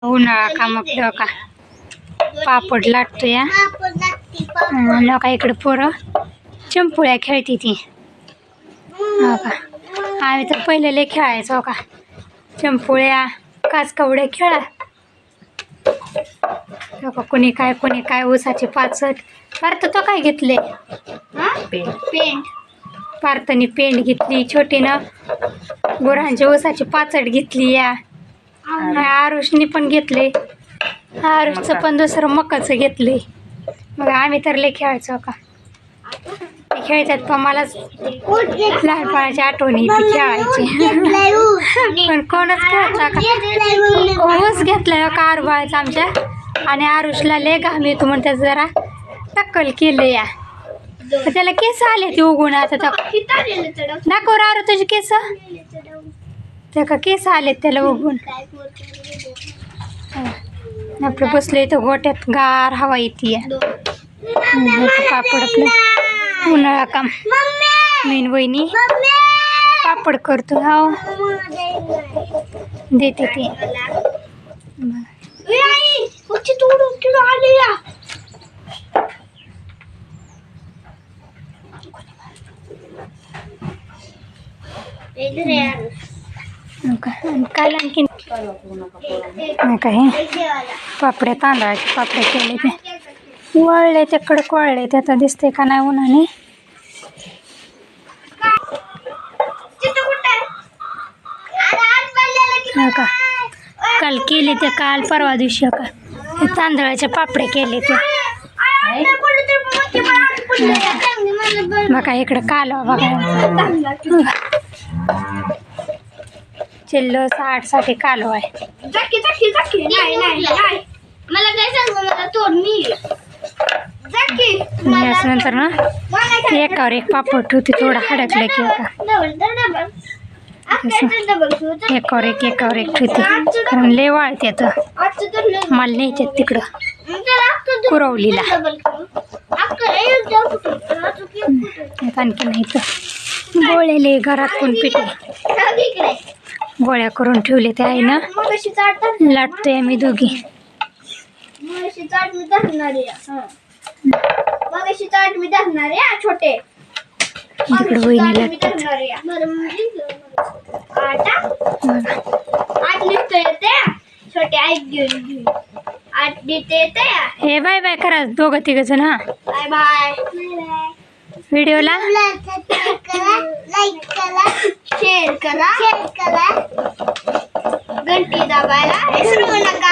उन्हाळा कामाकडं का पापड लाटतो या नका इकडे पोरं चिंपुळ्या खेळती ती हो का. आम्ही तर पहिले लय खेळायचो हो का, चिंपुळ्या काचकवड्या खेळा हो का. कोणी काय ऊसाचे पाचट पार्थ तो काय घेतले पेंट पार्थनी पेंट घेतली छोटीनं, गुरांच्या ऊसाची पाचट घेतली या आरुषनी पण घेतले, आरुषचं पण दुसरं मकाचं घेतले. मग आम्ही तर लय खेळायचो का, ते खेळतात पण मलाच लहानपणाची आठवणी ती खेळायची पण कोणच खेळता का. ऊस घेतलाय का आरबाळाचा आमच्या, आणि आरुषला लय घाम येतो म्हणतात जरा टक्कल केलं या, त्याला केस आले ते उगून. आता दाखव आरू तुझे केस, त्या का केस आलेत त्याला उगून. आपलं बसलं इथं गोट्यात गार हवा येते. पापड आपलं उन्हाळा काम मेन वहिनी पापड करतो हो देते ते. काल आणखीन काय पापड्या तांदळाचे पापड्या केले ते वळले ते कडक वळले ते, आता दिसते का नाही उन्हाने. का काल केले ते, काल परवा दिवशी का तांदळाचे पापडे केले ते बघा. इकडं कालवा बघा चिल्लो 60 कालवा आहे. नंतर ना एकावर एक पापड ठेवते, थोडा हडकले की एकावर एक ठेवते, कारण लय वाळते मला न्यायच्यात तिकडं कुरवलीला. आणखी नाही तर गोळ्याले घरात पण पिठे गोळ्या करून ठेवले ते आहे ना, लाटतोय आम्ही दोघी. छोटे इकडे वहिनी लागतात. छोटे ऐक घेऊन आठ देते हे बाय बाय करा दोघं तिघ जण. हा बाय बाय. व्हिडिओला लाईक करा, शेअर करा, घंटी दाबायला विसरू नका.